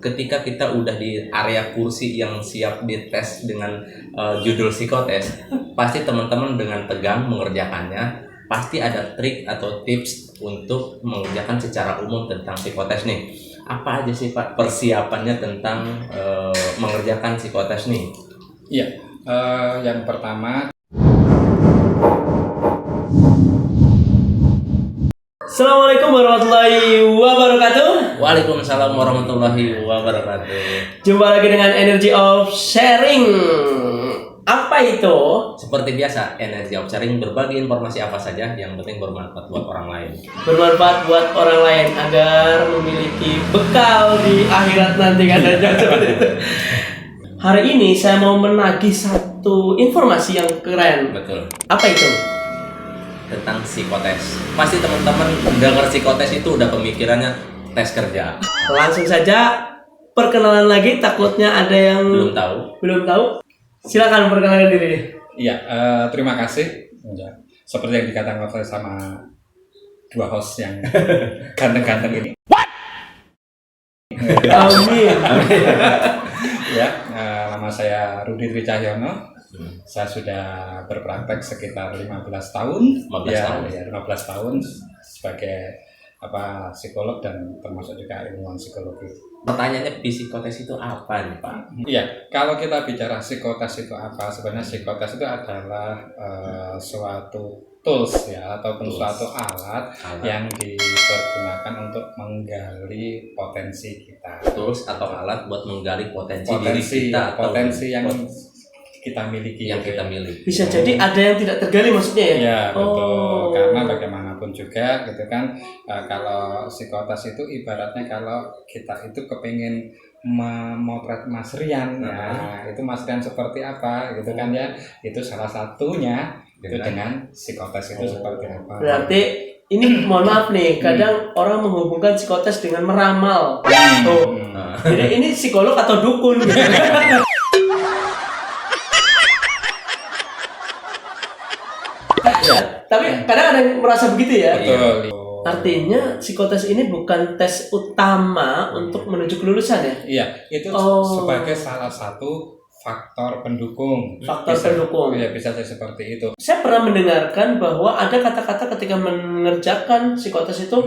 ketika kita udah di area kursi yang siap dites dengan judul psikotes, pasti teman-teman dengan tegang mengerjakannya. Pasti ada trik atau tips untuk mengerjakan secara umum tentang psikotes nih. Apa aja sih Pak persiapannya tentang mengerjakan psikotes nih? Iya, yang pertama. Assalamualaikum warahmatullahi wabarakatuh. Waalaikumsalam warahmatullahi wabarakatuh. Jumpa lagi dengan Energy of Sharing. Apa itu? Seperti biasa, Energy of Sharing berbagi informasi apa saja yang penting bermanfaat buat orang lain. Bermanfaat buat orang lain agar memiliki bekal di akhirat nanti katanya seperti itu. Hari ini saya mau menagih satu informasi yang keren. Betul. Apa itu? Tentang psikotes. Pasti teman-teman dengar psikotes itu udah pemikirannya tes kerja. Langsung saja perkenalan lagi, takutnya ada yang belum tahu. Silakan perkenalkan diri. Iya, terima kasih. Seperti yang dikatakan sama dua host yang ganteng-ganteng ini. What? Amin. Ya, nama saya Rudi Tri Cahyono. Saya sudah berpraktek sekitar 15 tahun. 15 tahun sebagai psikolog dan termasuk juga ilmuwan psikologi. Pertanyaannya psikotes itu apa nih Pak? Iya, kalau kita bicara psikotes itu apa? Sebenarnya psikotes itu adalah suatu tools ya ataupun suatu alat yang dipergunakan untuk menggali potensi kita. Tools atau alat buat menggali potensi diri kita, potensi yang kita miliki, kita miliki. Bisa jadi ada yang tidak tergali maksudnya ya? Ya betul, karena bagaimanapun juga gitu kan, kalau psikotes itu ibaratnya kalau kita itu kepingin memotret Mas Rian, nah itu Mas Rian seperti apa gitu kan ya, itu salah satunya itu dengan psikotes itu seperti apa. Berarti ini mohon maaf nih, kadang orang menghubungkan psikotes dengan meramal. Jadi ini psikolog atau dukun? Ya, tapi kadang ada yang merasa begitu ya. Betul. Artinya psikotes ini bukan tes utama untuk menuju kelulusan ya? Iya, itu sebagai salah satu faktor pendukung. Pendukung. Ya, bisa seperti itu. Saya pernah mendengarkan bahwa ada kata-kata ketika mengerjakan psikotes itu,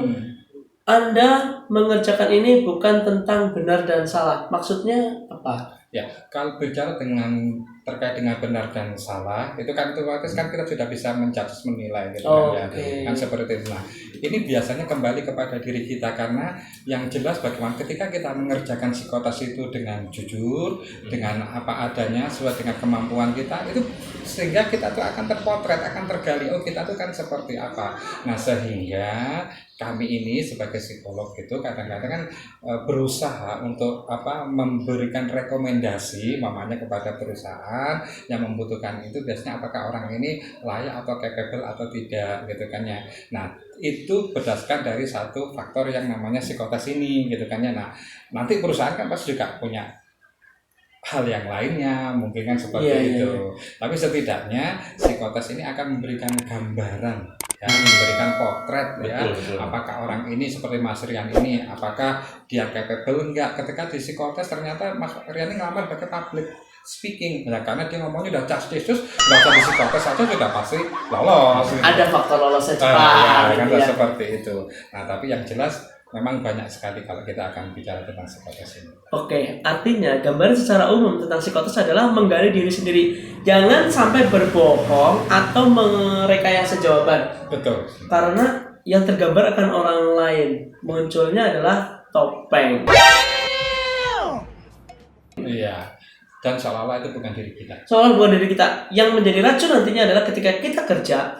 Anda mengerjakan ini bukan tentang benar dan salah. Maksudnya apa? Ya, kalau bicara terkait dengan benar dan salah, itu kan otomatis kan kita sudah bisa menjudge, menilai gitu kan seperti itu. Nah, ini biasanya kembali kepada diri kita karena yang jelas bagaimana ketika kita mengerjakan psikotes itu dengan jujur, dengan apa adanya sesuai dengan kemampuan kita, itu sehingga kita tuh akan terpotret, akan tergali, oh kita tuh kan seperti apa. Nah, sehingga kami ini sebagai psikolog itu kadang-kadang kan berusaha untuk memberikan rekomendasi mamanya kepada perusahaan yang membutuhkan itu, biasanya apakah orang ini layak atau capable atau tidak gitu kan ya. Nah, itu berdasarkan dari satu faktor yang namanya psikotes ini gitu kan ya. Nah, nanti perusahaan kan pasti juga punya hal yang lainnya mungkin kan seperti itu. Tapi setidaknya psikotes ini akan memberikan gambaran ya, memberikan potret ya. Betul. Apakah orang ini seperti Mas Rian ini, apakah dia capable enggak? Ketika di psikotes ternyata Mas Rian ini ngelamar pakai public speaking ya, karena dia ngomongnya udah castis, nggak usah di psikotes saja sudah pasti lolos gitu. Ada faktor lolosnya cepat kan seperti itu. Nah, tapi yang jelas memang banyak sekali kalau kita akan bicara tentang psikotes ini. Oke, artinya gambaran secara umum tentang psikotes adalah menggali diri sendiri. Jangan sampai berbohong atau merekayasa jawaban. Betul. Karena yang tergambar akan orang lain. Munculnya adalah topeng. Iya. Dan seolah-olah itu bukan diri kita. Seolah bukan diri kita. Yang menjadi racun nantinya adalah ketika kita kerja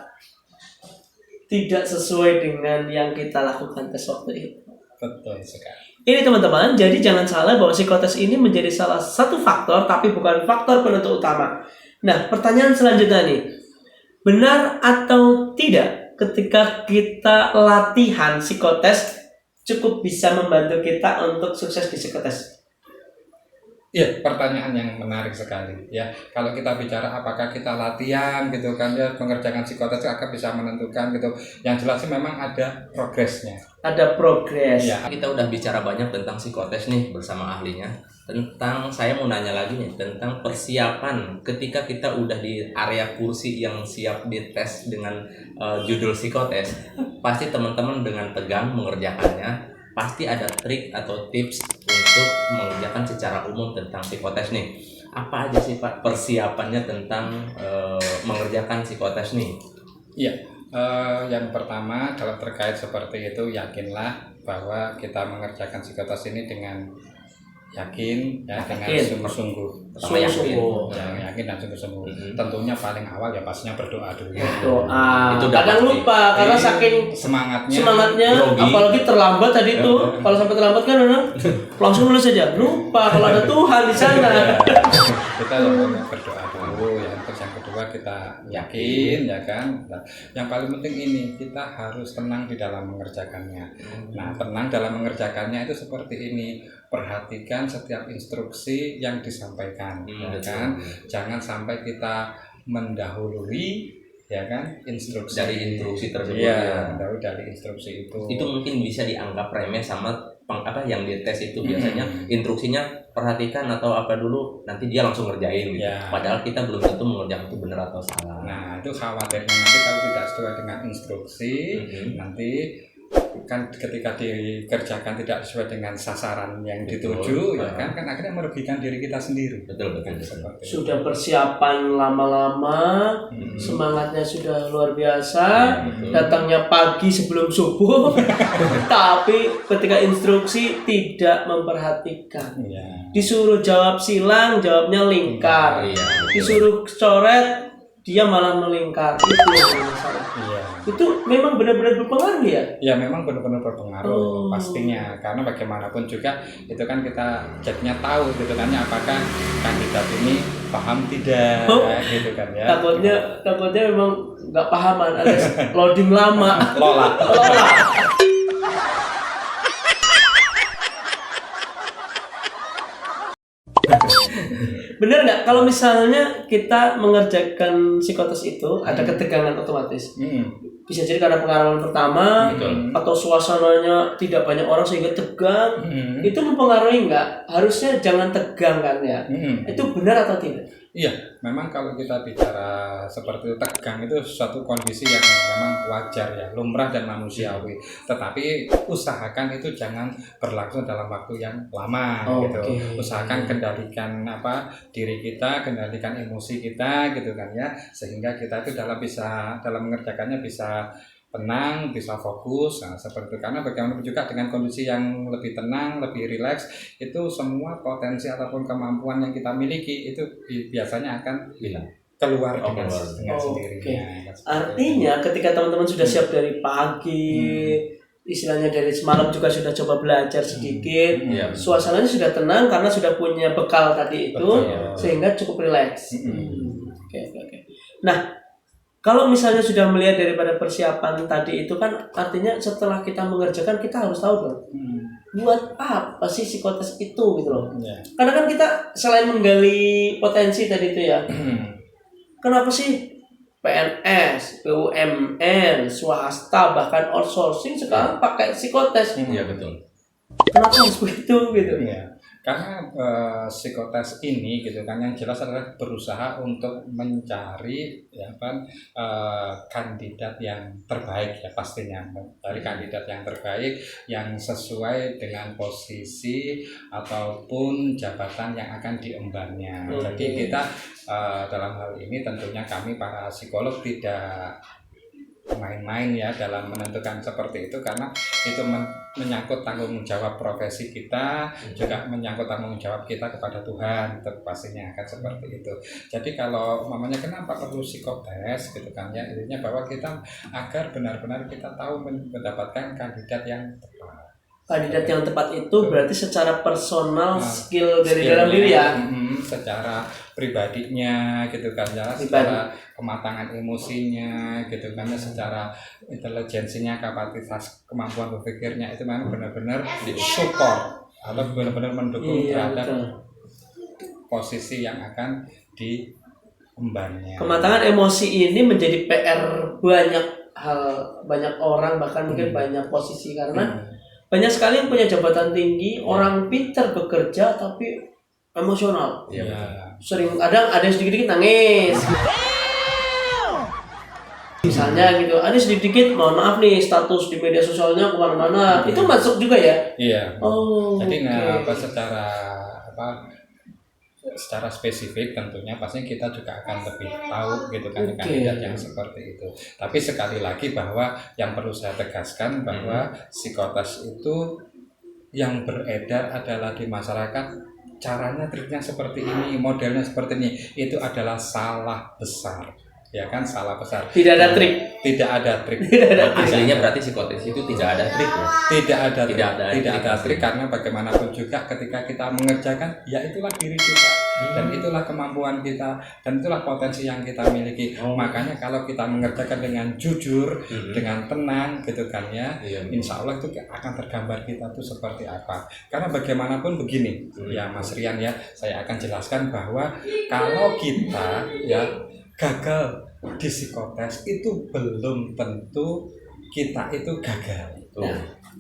tidak sesuai dengan yang kita lakukan tes waktu itu. Betul sekali. Ini teman-teman, jadi jangan salah bahwa psikotes ini menjadi salah satu faktor, tapi bukan faktor penentu utama. Nah, pertanyaan selanjutnya nih, benar atau tidak ketika kita latihan psikotes cukup bisa membantu kita untuk sukses di psikotes? Iya, pertanyaan yang menarik sekali ya. Kalau kita bicara apakah kita latihan gitu kan ya, mengerjakan psikotes akan bisa menentukan gitu. Yang jelas sih memang ada progresnya. Ada progres. Ya, Kita udah bicara banyak tentang psikotes nih bersama ahlinya. Saya mau nanya lagi nih tentang persiapan ketika kita udah di area kursi yang siap dites dengan judul psikotes. Pasti teman-teman dengan tegang mengerjakannya. Pasti ada trik atau tips untuk mengerjakan secara umum tentang psikotes nih. Apa aja sih Pak persiapannya tentang mengerjakan psikotes nih? iya. Yang pertama kalau terkait seperti itu, yakinlah bahwa kita mengerjakan psikotes ini dengan yakin ya, dengan sungguh-sungguh. Sungguh-sungguh. Ya, yakin dan sungguh-sungguh. Tentunya paling awal ya pastinya berdoa dulu. Doa. Itu udah Kadang pasti. lupa karena saking semangatnya grogi. apalagi terlambat tadi itu. Kalau sampai terlambat kan orang langsung nulis aja. Lupa kalau ada Tuhan di sana. Kita berdoa dulu ya. Terus yang kedua kita yakin ya kan. Nah, yang paling penting ini kita harus tenang di dalam mengerjakannya. Nah, tenang dalam mengerjakannya itu seperti ini. Perhatikan setiap instruksi yang disampaikan, ya kan? Jangan sampai kita mendahului, ya kan? Instruksi Dari instruksi tersebut. ya, dari instruksi itu. Itu mungkin bisa dianggap remeh sama yang dites itu biasanya instruksinya perhatikan atau apa dulu, nanti dia langsung ngerjain gitu. Ya. Padahal kita belum tentu mengerjakan itu benar atau salah. Nah, itu khawatirnya nanti kalau tidak sesuai dengan instruksi, nanti kan ketika dikerjakan tidak sesuai dengan sasaran yang dituju, ya kan akhirnya merugikan diri kita sendiri. Betul. Seperti itu. Sudah persiapan lama-lama, semangatnya sudah luar biasa, datangnya pagi sebelum subuh, tapi ketika instruksi tidak memperhatikan. Ya. Disuruh jawab silang, jawabnya lingkar. Iya. Disuruh coret, dia malah melingkar. Itu yang masalah. Iya. Itu memang benar-benar berpengaruh ya? Ya memang benar-benar berpengaruh Oh. pastinya, karena bagaimanapun juga itu kan kita jadinya tahu gitu kan ya, apakah kandidat ini paham tidak gitu kan ya. Takutnya memang nggak pahaman, alias loading lama. Lola. Bener nggak kalau misalnya kita mengerjakan psikotes itu ada ketegangan otomatis? Bisa jadi karena pengalaman pertama atau suasananya tidak banyak orang sehingga tegang. Itu mempengaruhi nggak? Harusnya jangan tegang kan ya? Itu benar atau tidak? Iya, memang kalau kita bicara seperti itu, tegang itu suatu kondisi yang memang wajar ya, lumrah dan manusiawi. Tetapi usahakan itu jangan berlangsung dalam waktu yang lama gitu. Usahakan kendalikan diri kita, kendalikan emosi kita gitu kan ya, sehingga kita itu dalam mengerjakannya bisa tenang, bisa fokus. Nah, seperti itu. Karena bagaimanapun juga dengan kondisi yang lebih tenang, lebih rileks, itu semua potensi ataupun kemampuan yang kita miliki itu biasanya akan keluar dengan sendirinya. Artinya ketika teman-teman sudah siap dari pagi, istilahnya dari semalam juga sudah coba belajar sedikit, suasananya sudah tenang karena sudah punya bekal tadi itu, sehingga cukup rileks. Oke. Nah, kalau misalnya sudah melihat daripada persiapan tadi itu kan artinya setelah kita mengerjakan kita harus tahu dong buat apa sih psikotes itu gitu loh. Karena kan kita selain menggali potensi tadi itu ya, kenapa sih PNS, BUMN, swasta bahkan outsourcing sekarang pakai psikotes? Iya betul. Kenapa harus begitu gitu? Karena psikotes ini gitu kan yang jelas adalah berusaha untuk mencari kandidat yang terbaik ya, pastinya dari kandidat yang terbaik yang sesuai dengan posisi ataupun jabatan yang akan diembannya. Jadi kita dalam hal ini tentunya kami para psikolog tidak main-main ya dalam menentukan seperti itu, karena itu menyangkut tanggung jawab profesi kita, juga menyangkut tanggung jawab kita kepada Tuhan, itu pastinya akan seperti itu. Jadi kalau mamanya kenapa perlu psikotes gitu kan ya, intinya bahwa kita agar benar-benar kita tahu mendapatkan kandidat yang tepat. Kandidat yang tepat itu berarti secara personal skill dari dalam diri ya, secara pribadinya gitu kan ya, secara kematangan emosinya gitu kan ya, secara intelijensinya, kapasitas kemampuan berpikirnya itu memang benar-benar disupport atau benar-benar mendukung terhadap posisi yang akan diembannya. Kematangan emosi ini menjadi PR banyak orang, bahkan mungkin banyak posisi, karena banyak sekali yang punya jabatan tinggi, orang pintar bekerja tapi emosional. Iya. Sering ada yang sedikit-sedikit nangis. Misalnya gitu, ada sedikit-sedikit, mohon maaf nih, status di media sosialnya kemana-mana, itu masuk juga ya? Iya. Oh, jadi oke. secara spesifik tentunya pasti kita juga akan lebih tahu gitu kan kandidat yang seperti itu. Tapi sekali lagi bahwa yang perlu saya tegaskan bahwa psikotes itu yang beredar adalah di masyarakat, caranya, triknya seperti ini, modelnya seperti ini, itu adalah salah besar. Ya kan, salah besar. Tidak ada trik. Tidak ada trik. Aslinya berarti psikotes itu tidak ada trik ya? Tidak ada Tidak ada trik karena bagaimanapun juga ketika kita mengerjakan, ya itulah diri kita dan itulah kemampuan kita dan itulah potensi yang kita miliki. Makanya kalau kita mengerjakan dengan jujur, dengan tenang gitu kan ya, insya Allah itu akan tergambar kita tuh seperti apa. Karena bagaimanapun begini, ya Mas Rian ya, saya akan jelaskan bahwa kalau kita ya gagal di psikotes itu belum tentu kita itu gagal.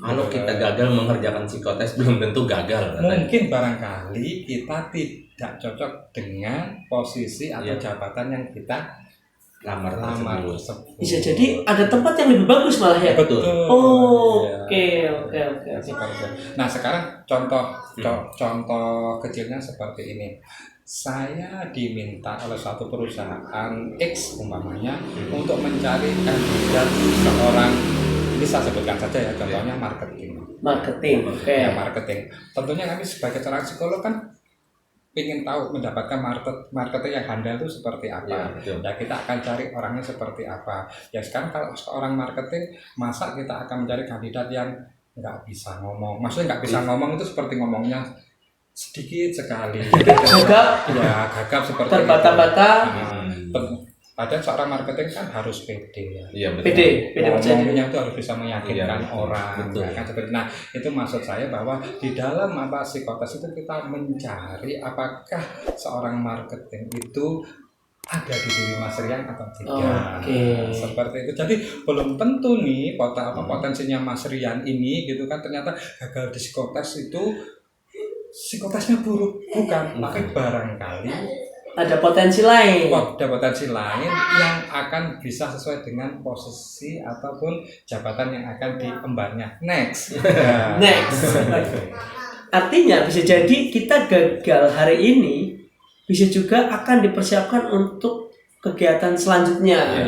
Kalau kita gagal mengerjakan psikotes belum tentu gagal. Mungkin barangkali kita tidak cocok dengan posisi atau jabatan yang kita lamar tersebut. Bisa jadi ada tempat yang lebih bagus malah ya. Betul. Oke. Nah sekarang contoh kecilnya seperti ini. Saya diminta oleh suatu perusahaan X umpamanya untuk mencari kandidat seorang, ini saya sebutkan saja ya, contohnya marketing. Ya, marketing. Tentunya kami sebagai seorang psikolog kan ingin tahu mendapatkan marketing yang handal itu seperti apa. Ya kita akan cari orangnya seperti apa. Ya sekarang kalau seorang marketing, masa kita akan mencari kandidat yang nggak bisa ngomong. Maksudnya nggak bisa ngomong itu seperti ngomongnya sedikit sekali, gagap seperti terbata-bata. Padahal seorang marketing kan harus pede ya. Iya betul. Pede ngomongnya itu harus bisa meyakinkan orang. Betul. Ya, kan? Nah itu maksud saya bahwa di dalam psikotes itu kita mencari apakah seorang marketing itu ada di diri Mas Rian atau tidak. Seperti itu. Jadi belum tentu nih potensinya Mas Rian ini gitu kan ternyata gagal di psikotes itu psikotesnya buruk, bukan, tapi barangkali ada potensi lain yang akan bisa sesuai dengan posisi ataupun jabatan yang akan diembannya. Next. Artinya bisa jadi kita gagal hari ini bisa juga akan dipersiapkan untuk kegiatan selanjutnya.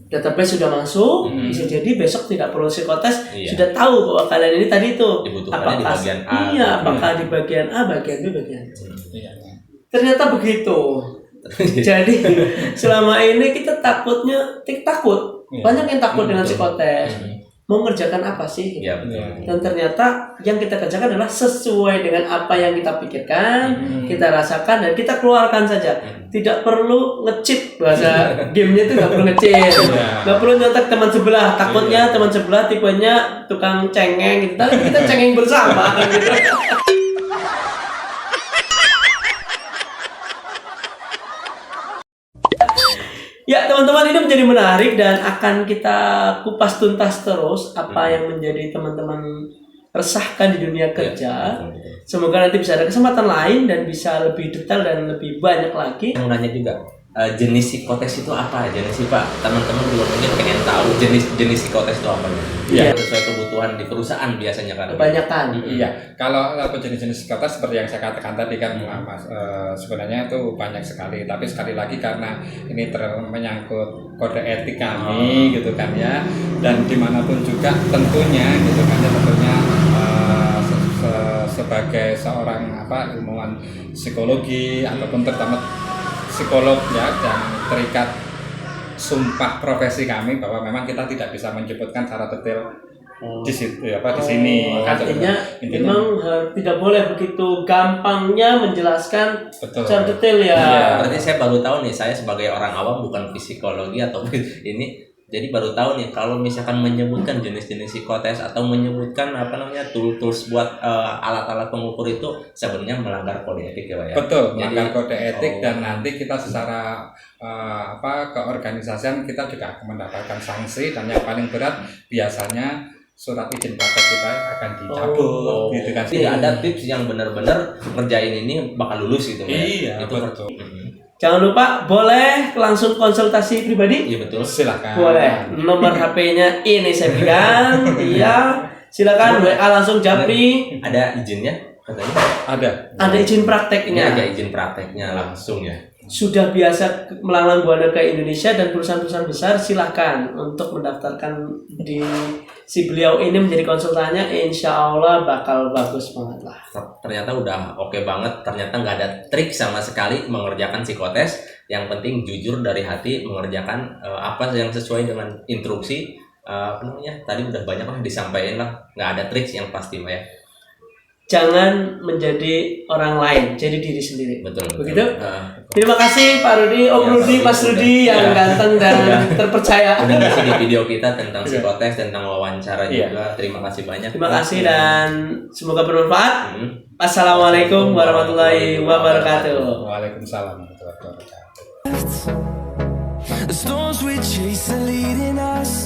Database sudah masuk, bisa jadi besok tidak perlu psikotes, sudah tahu bahwa kalian ini tadi itu dibutuhkannya di bagian A. Apakah di bagian A, bagian B, bagian C. Ternyata begitu. Jadi selama ini kita takut. Banyak yang takut dengan psikotes. Mau mengerjakan apa sih? Iya betul. Dan ternyata yang kita kerjakan adalah sesuai dengan apa yang kita pikirkan, kita rasakan dan kita keluarkan saja. Tidak perlu nge-cheat, bahasa gamenya itu nggak perlu nge-cheat, nggak perlu nyontek teman sebelah. Takutnya teman sebelah tipenya tukang cengeng gitu. Tapi kita cengeng bersama. Gitu. Ya teman-teman, ini menjadi menarik dan akan kita kupas tuntas terus apa yang menjadi teman-teman resahkan di dunia kerja. Semoga nanti bisa ada kesempatan lain dan bisa lebih detail dan lebih banyak lagi. Yang nanya juga jenis psikotes itu apa aja sih Pak? Teman-teman juga mungkin pengen tahu jenis psikotes itu apa ya? Sesuai kebutuhan di perusahaan biasanya kan. Kebanyakan. Iya. Kalau jenis-jenis psikotes seperti yang saya katakan tadi kan, Mas, sebenarnya itu banyak sekali. Tapi sekali lagi karena ini menyangkut kode etik kami gitu kan ya, dan dimanapun juga tentunya gitu kan ya, tentunya sebagai seorang ilmuwan psikologi ataupun terutama psikolog ya, dan terikat sumpah profesi kami bahwa memang kita tidak bisa menyebutkan secara detail di situ di sini. Artinya memang tidak boleh begitu gampangnya menjelaskan secara detail ya. Berarti saya baru tahu nih, saya sebagai orang awam bukan psikologi atau ini Jadi baru tahu nih kalau misalkan menyebutkan jenis-jenis psikotes atau menyebutkan tools buat alat-alat pengukur itu sebenarnya melanggar kode etik ya Pak ya. Betul, Jadi, melanggar kode etik dan nanti kita secara keorganisasian kita juga akan mendapatkan sanksi dan yang paling berat biasanya surat izin praktek kita akan dicabut gitu kan. Tidak ada tips yang benar-benar ngerjain ini bakal lulus gitu ya. Iya, Itu betul. Jangan lupa boleh langsung konsultasi pribadi. Iya betul. Silakan. Boleh. Nomor HP-nya ini saya berikan. Iya. Silakan WA langsung Japri. Ada izinnya katanya? Ada izin Ini prakteknya. ada izin prakteknya langsung ya. Sudah biasa melanglang buana ke Indonesia dan perusahaan-perusahaan besar silahkan untuk mendaftarkan di si beliau ini menjadi konsultannya, insya Allah bakal bagus banget lah. Ternyata udah oke banget. Ternyata nggak ada trik sama sekali mengerjakan psikotes. Yang penting jujur dari hati mengerjakan apa yang sesuai dengan instruksi. Tadi udah banyak lah disampaikan lah. Nggak ada trik yang pasti Pak ya. Jangan menjadi orang lain, jadi diri sendiri. Betul. Begitu? Terima kasih Pak Rudi, Om Ya, Rudi, Pak Mas Rudi. Rudi yang ganteng dan terpercaya. Udah ngisi di video kita tentang psikotes, tentang wawancara Iya. juga. Terima kasih banyak. Terima kasih dan semoga bermanfaat. Hmm. Assalamualaikum warahmatullahi wabarakatuh. Waalaikumsalam warahmatullahi wabarakatuh. The storms we chase are leading us.